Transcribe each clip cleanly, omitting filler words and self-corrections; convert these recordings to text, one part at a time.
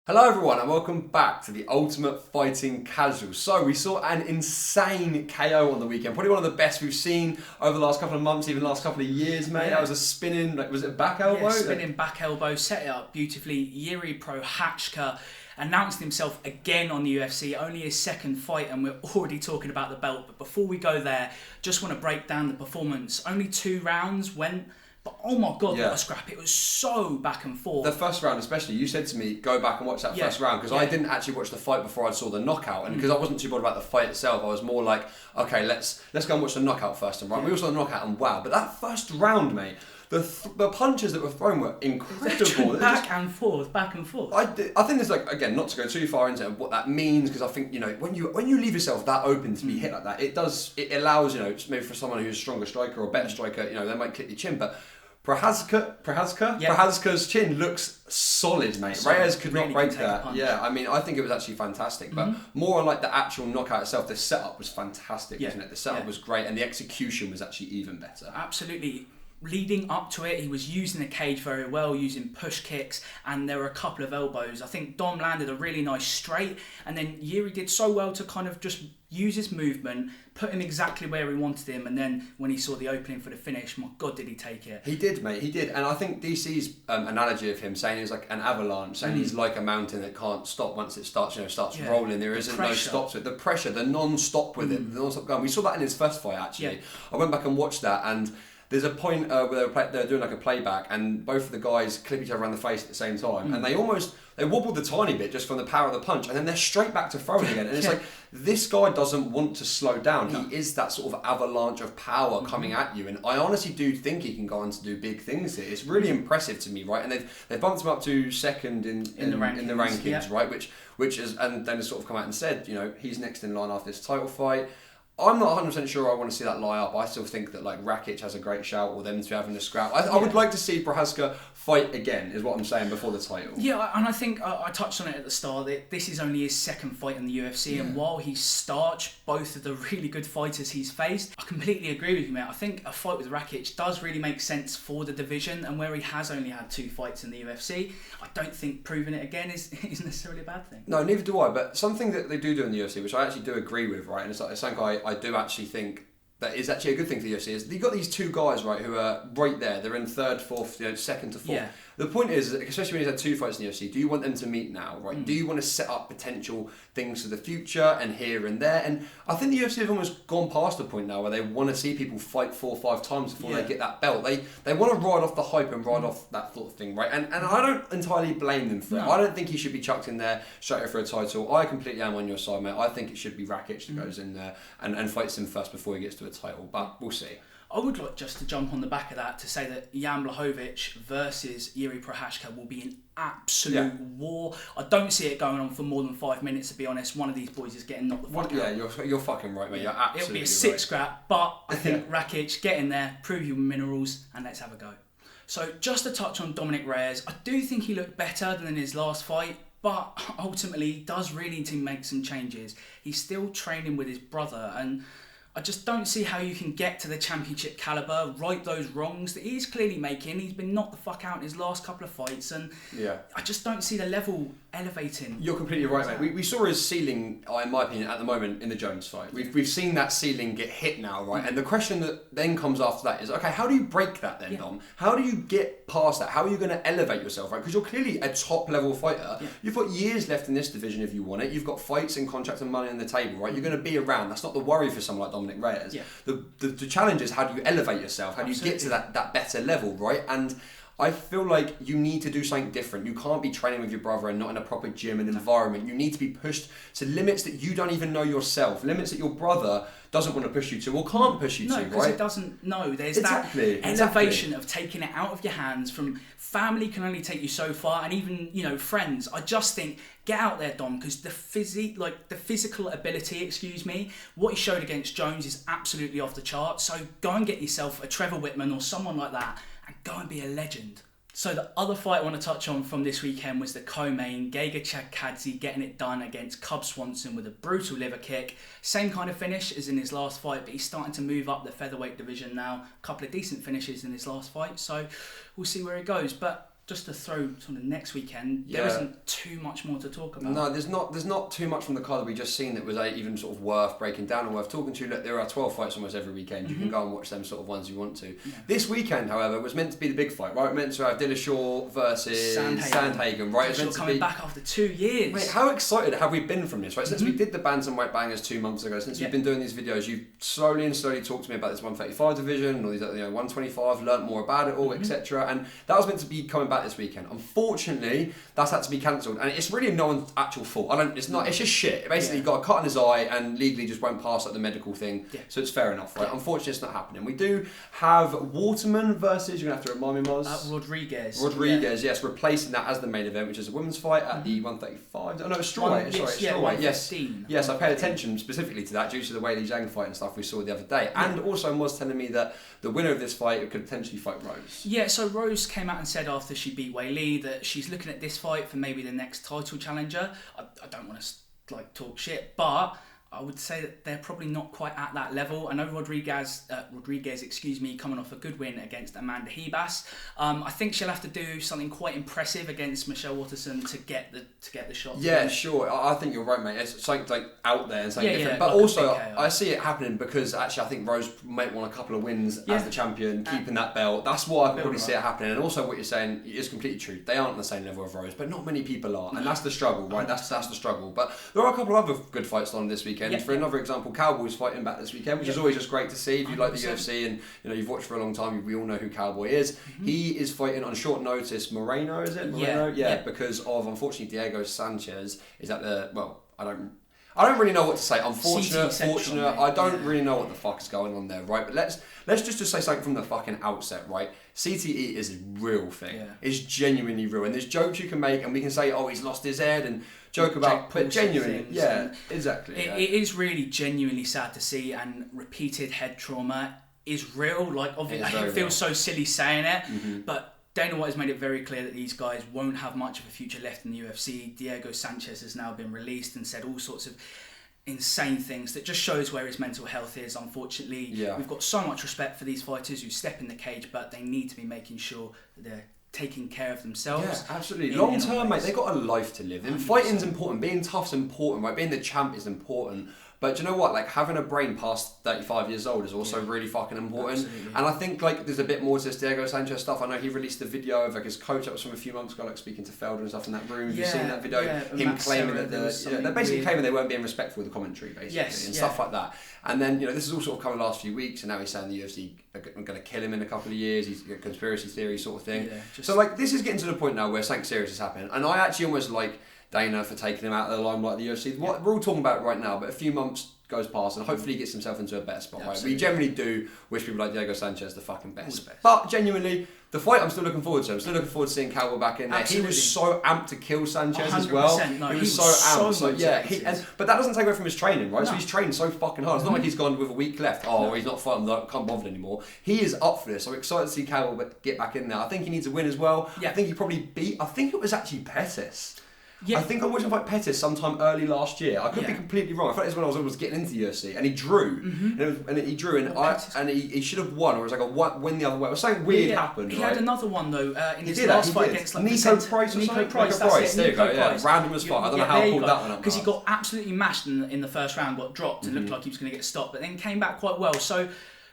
Hello everyone and welcome back to the Ultimate Fighting Casuals. So we saw an insane KO on the weekend, probably one of the best we've seen over the last couple of months, even the last couple of years, mate. That was a spinning, was it a back elbow? Yeah, spinning back elbow, set it up beautifully. Yuri Prochazka announced himself again on the UFC, only his second fight, and we're already talking about the belt. But before we go there, just want to break down the performance. Only 2 rounds went. But oh my God, what a scrap. It was so back and forth. The first round especially, you said to me, go back and watch that first round, because I didn't actually watch the fight before I saw the knockout, and because I wasn't too bothered about the fight itself, I was more like, okay, let's go and watch the knockout first. And we all saw the knockout, and wow, but that first round, mate, the punches that were thrown were incredible. Back and forth. I think there's again, not to go too far into what that means, because I think, when you leave yourself that open to be hit like that, it allows, maybe for someone who's a stronger striker or a better striker, they might clip your chin, but Prochazka's chin looks solid, mate. Reyes could really not break that. Yeah, I mean, I think it was actually fantastic. But more on the actual knockout itself, the setup was fantastic, wasn't it? The setup was great, and the execution was actually even better. Absolutely. Leading up to it, he was using the cage very well, using push kicks, and there were a couple of elbows. I think Dom landed a really nice straight, and then Yuri did so well to kind of just use his movement, put him exactly where he wanted him, and then when he saw the opening for the finish, my God, did he take it. He did, mate, he did. And I think DC's analogy of him saying he's like an avalanche, saying he's like a mountain that can't stop once it starts, rolling. There isn't no stop to it. The pressure, the non-stop with it, the non-stop going. We saw that in his first fight, actually. I went back and watched that, and there's a point where they're doing a playback, and both of the guys clip each other around the face at the same time, and they wobbled a tiny bit just from the power of the punch, and then they're straight back to throwing again. And it's like, this guy doesnn't want to slow down. No. He is that sort of avalanche of power coming at you, and I honestly do think he can go on to do big things here. It's really impressive to me, right? And they've bumped him up to second in the rankings, right? Which is, and then has sort of come out and said, he's next in line after this title fight. I'm not 100% sure I want to see that lie up. I still think that Rakic has a great shout, or them two having a scrap. I would like to see Prochazka fight again, is what I'm saying, before the title. Yeah, and I think I touched on it at the start, that this is only his second fight in the UFC, and while he's starched both of the really good fighters he's faced, I completely agree with you, mate. I think a fight with Rakic does really make sense for the division, and where he has only had 2 fights in the UFC, I don't think proving it again is necessarily a bad thing. No, neither do I, but something that they do in the UFC, which I actually do agree with, right, and it's something I do actually think that is actually a good thing for the UFC, is you've got these 2 guys, right, who are right there. They're in 3rd, 4th, 2nd to 4th. Yeah. The point is, especially when he's had 2 fights in the UFC, do you want them to meet now, right? Do you want to set up potential things for the future and here and there? And I think the UFC have almost gone past the point now where they want to see people fight 4 or 5 times before they get that belt. They want to ride off the hype and ride off that sort of thing, right? And I don't entirely blame them for it. I don't think he should be chucked in there straight for a title. I completely am on your side, mate. I think it should be Rakic that goes in there and fights him first before he gets to a title, but we'll see. I would like just to jump on the back of that to say that Jan Blachowicz versus Yuri Prochazka will be an absolute war. I don't see it going on for more than 5 minutes, to be honest. One of these boys is getting knocked the fuck out. Yeah, you're fucking right, mate. You're absolutely right. It'll be a 6 scrap, but I think Rakic, get in there, prove your minerals, and let's have a go. So just to touch on Dominic Reyes, I do think he looked better than in his last fight, but ultimately he does really need to make some changes. He's still training with his brother, and I just don't see how you can get to the championship caliber, right those wrongs that he's clearly making. He's been knocked the fuck out in his last couple of fights, and I just don't see the level elevating. You're completely right, mate. We saw his ceiling, in my opinion, at the moment in the Jones fight. We've seen that ceiling get hit now, right? And the question that then comes after that is, okay, how do you break that then, Dom? How do you get past that? How are you going to elevate yourself, right? Because you're clearly a top-level fighter. You've got years left in this division if you want it. You've got fights and contracts and money on the table, right? You're going to be around. That's not the worry for someone like Dominic Reyes. The challenge is, how do you elevate yourself? How do you get to that better level, right? And I feel like you need to do something different. You can't be training with your brother and not in a proper gym and environment. You need to be pushed to limits that you don't even know yourself, limits that your brother doesn't want to push you to or can't push you to, right? No, because it doesn't know. There's that elevation of taking it out of your hands. From family can only take you so far, and even, friends. I just think, get out there, Dom, because the physical ability, what he showed against Jones is absolutely off the chart. So go and get yourself a Trevor Whitman or someone like that, and go and be a legend. So the other fight I want to touch on from this weekend was the co-main, Gegard Chakadze getting it done against Cub Swanson with a brutal liver kick. Same kind of finish as in his last fight, but he's starting to move up the featherweight division now. A couple of decent finishes in his last fight, so we'll see where it goes. But just to throw sort of next weekend, there isn't too much more to talk about. No, there's not too much from the card that we just seen that was even sort of worth breaking down or worth talking to. Look, there are 12 fights almost every weekend. You can go and watch them sort of ones you want to. Yeah. This weekend, however, was meant to be the big fight, right? Meant to have Dillashaw versus Sandhagen, right? Dillashaw coming back after 2 years. Mate, how excited have we been from this, right? Since we did the Bantamweight Bangers 2 months ago, since we've been doing these videos, you've slowly talked to me about this 135 division, or these 125, learnt more about it all, etc. And that was meant to be coming back this weekend. Unfortunately, that's had to be cancelled, and it's really no one's actual fault. It's just shit. Basically, he got a cut in his eye and legally just won't pass the medical thing. Yeah. So it's fair enough, right? Unfortunately, it's not happening. We do have Waterman versus, you're gonna have to remind me, Moz. Rodriguez, yes, replacing that as the main event, which is a women's fight at the 135. Oh no, it's strawweight. Strawweight. Yes, I paid attention specifically to that due to the Weili Zhang fight and stuff we saw the other day, and also was telling me that the winner of this fight could potentially fight Rose. Yeah, so Rose came out and said after she beat Weili that she's looking at this fight for maybe the next title challenger. I don't want to talk shit, but I would say that they're probably not quite at that level. I know Rodriguez, coming off a good win against Amanda Hebas. I think she'll have to do something quite impressive against Michelle Waterson to get the shot. Yeah, sure. I think you're right, mate. It's something out there and something different. But also, I see it happening because actually I think Rose might want a couple of wins as the champion, keeping that belt. That's why I can probably see it happening. And also what you're saying is completely true. They aren't on the same level of Rose, but not many people are. And that's the struggle, right? That's the struggle. But there are a couple of other good fights on this weekend. For another example, Cowboy's fighting back this weekend, which is always just great to see. If you like the UFC and you've watched for a long time, we all know who Cowboy is. He is fighting on short notice Moreno, is it? Moreno? Because of, unfortunately, Diego Sanchez is at the, I don't really know what to say. Fortunate. I don't really know what the fuck is going on there, right? But let's just say something from the fucking outset, right? CTE is a real thing. Yeah. It's genuinely real. And there's jokes you can make, and we can say, oh, he's lost his head, and joke about, but genuinely, exactly. It is really genuinely sad to see, and repeated head trauma is real. Like, obviously, it feels so silly saying it, but Dana White has made it very clear that these guys won't have much of a future left in the UFC. Diego Sanchez has now been released and said all sorts of insane things that just shows where his mental health is. Unfortunately, we've got so much respect for these fighters who step in the cage, but they need to be making sure that they're taking care of themselves. Yeah, absolutely. Long term, mate, they've got a life to live. And fighting's important, being tough's important, right? Being the champ is important. But do you know what? Like, having a brain past 35 years old is also really fucking important. Absolutely. And I think there's a bit more to this Diego Sanchez stuff. I know he released a video of his coach that was from a few months ago, speaking to Felder and stuff in that room. Have you seen that video? Him claiming that they're basically claiming they weren't being respectful of the commentary, basically, and stuff like that. And then this is all sort of come the last few weeks, and now he's saying the UFC are going to kill him in a couple of years. He's a conspiracy theory sort of thing. So this is getting to the point now where something serious is happening, and I actually almost like Dana for taking him out of the limelight of the UFC. We're all talking about it right now, but a few months goes past and hopefully he gets himself into a better spot, right? We generally do wish people like Diego Sanchez the fucking best. But genuinely, the fight I'm still looking forward to. I'm still looking forward to seeing Cowboy back in there. Absolutely. He was so amped to kill Sanchez as well. No, he was so amped. But that doesn't take away from his training, right? No. So he's trained so fucking hard. It's not like he's gone with a week left. He's not fighting, can't bother anymore. He is up for this. I'm excited to see Cowboy get back in there. I think he needs a win as well. I think he probably I think it was actually Pettis. Yeah. I think I watched him fight Pettis sometime early last year. I could be completely wrong. I thought it was when I was almost getting into the UFC, and he drew, and he should have won, or it was like a win the other way. It was something weird happened. He had another one though in his last fight against Nico Price. Nico Price. There you go. Yeah, random as fuck. I don't know how I pulled that one up. Because he got absolutely mashed in the first round, got dropped, and looked like he was going to get stopped, but then came back quite well. So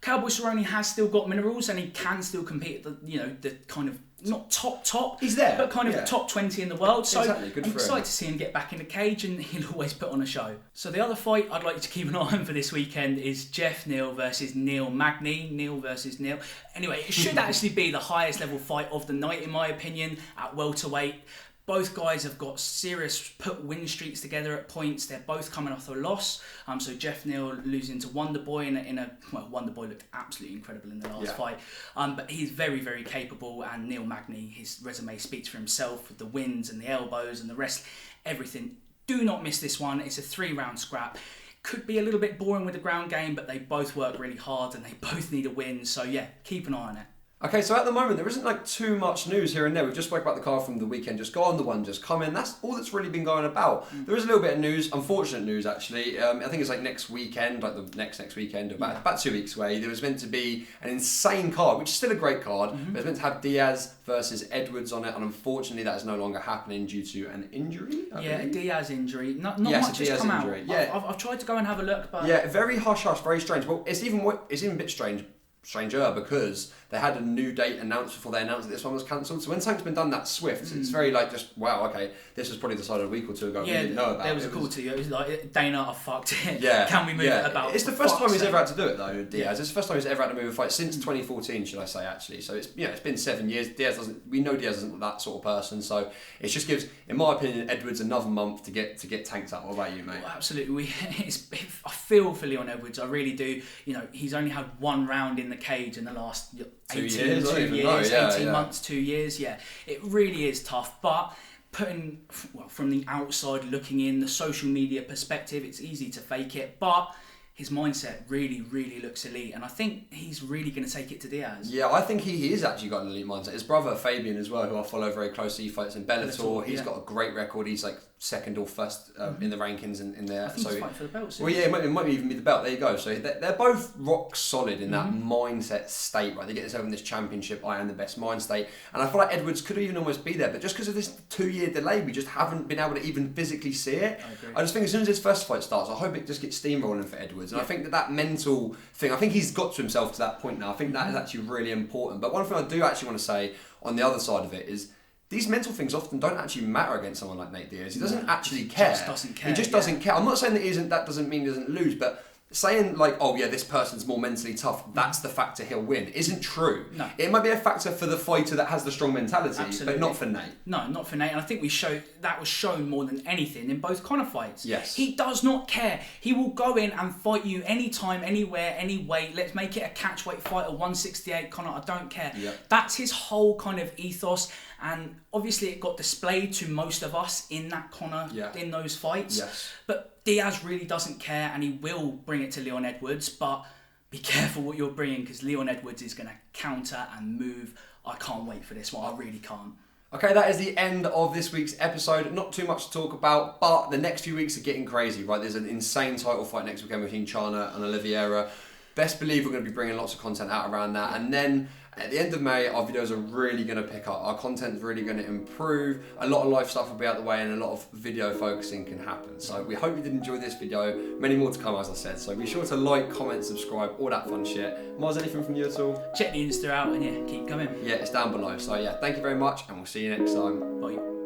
Cowboy Cerrone has still got minerals, and he can still compete at the kind of, not top, he's there, but kind of top 20 in the world. So exactly. I'm excited to see him get back in the cage, and he'll always put on a show. So the other fight I'd like you to keep an eye on for this weekend is Jeff Neal versus Neil Magny. Neil versus Neil. Anyway, it should actually be the highest level fight of the night, in my opinion, at welterweight. Both guys have got serious win streaks together at points. They're both coming off a loss. So Jeff Neal losing to Wonderboy Wonderboy looked absolutely incredible in the last fight. But he's very, very capable. And Neil Magny, his resume speaks for himself with the wins and the elbows and the rest, everything. Do not miss this one. It's a 3-round scrap. Could be a little bit boring with the ground game, but they both work really hard and they both need a win. So keep an eye on it. Okay, so at the moment there isn't like too much news here and there. We've just spoke about the card from the weekend just gone, the one just come in. That's all that's really been going about. There is a little bit of news, unfortunate news actually. I think it's like next weekend, like the next weekend, about 2 weeks away. There was meant to be an insane card, which is still a great card. But it was meant to have Diaz versus Edwards on it, and unfortunately that is no longer happening due to an injury. A Diaz injury. Not much has come out. Yeah. I've tried to go and have a look, but yeah, very hush, very strange. Well, it's even a bit stranger because they had a new date announced before they announced that this one was cancelled. So when something's been done that swift, it's very like just wow, okay, this was probably decided a week or two ago. Yeah, we didn't know about. There was a call to you. It was like, Dana, I fucked it. Yeah, can we move it about? It's the first time he's ever had to do it though, Diaz. It's the first time he's ever had to move a fight since 2014, should I say actually. So it's it's been 7 years. We know Diaz isn't that sort of person. So it just gives, in my opinion, Edwards another month to get tanked up. What about you, mate? Well, absolutely. I feel for Leon Edwards. I really do. He's only had one round in the cage in the last 18 months, 2 years. Yeah, it really is tough. But from the outside looking in, the social media perspective, it's easy to fake it. But his mindset really, really looks elite, and I think he's really going to take it to Diaz. Yeah, I think he is actually got an elite mindset. His brother Fabian as well, who I follow very closely, he fights in Bellator. He's got a great record. He's like second or first in the rankings in there. I think he's fighting for the belt soon. Well, yeah, it might even be the belt. There you go. So they're both rock solid in that mindset state, right? They get themselves in this championship, I am the best mind state. And I feel like Edwards could even almost be there, but just because of this 2-year delay, we just haven't been able to even physically see it. I just think as soon as his first fight starts, I hope it just gets steamrolling for Edwards. And I think that mental thing, I think he's got to himself to that point now. I think that is actually really important. But one thing I do actually want to say on the other side of it is these mental things often don't actually matter against someone like Nate Diaz. He doesn't actually care. He just doesn't care. I'm not saying that doesn't mean he doesn't lose, but saying like, oh yeah, this person's more mentally tough, that's the factor he'll win, isn't true. No. It might be a factor for the fighter that has the strong mentality, but not for Nate. No, not for Nate. And I think that was shown more than anything in both Conor fights. Yes. He does not care. He will go in and fight you anytime, anywhere, any weight. Let's make it a catchweight fight at 168, Conor, I don't care. Yep. That's his whole kind of ethos. And obviously it got displayed to most of us in that Conor, in those fights. Yes. But Diaz really doesn't care, and he will bring it to Leon Edwards, but be careful what you're bringing, because Leon Edwards is going to counter and move. I can't wait for this one. I really can't. Okay, that is the end of this week's episode. Not too much to talk about, but the next few weeks are getting crazy, right? There's an insane title fight next weekend between Chana and Oliveira. Best believe we're going to be bringing lots of content out around that. And then at the end of May, our videos are really going to pick up. Our content's really going to improve. A lot of live stuff will be out the way, and a lot of video focusing can happen. So we hope you did enjoy this video. Many more to come, as I said. So be sure to like, comment, subscribe, all that fun shit. Mars, anything from you at all? Check the Insta out and keep coming. Yeah, it's down below. So yeah, thank you very much, and we'll see you next time. Bye.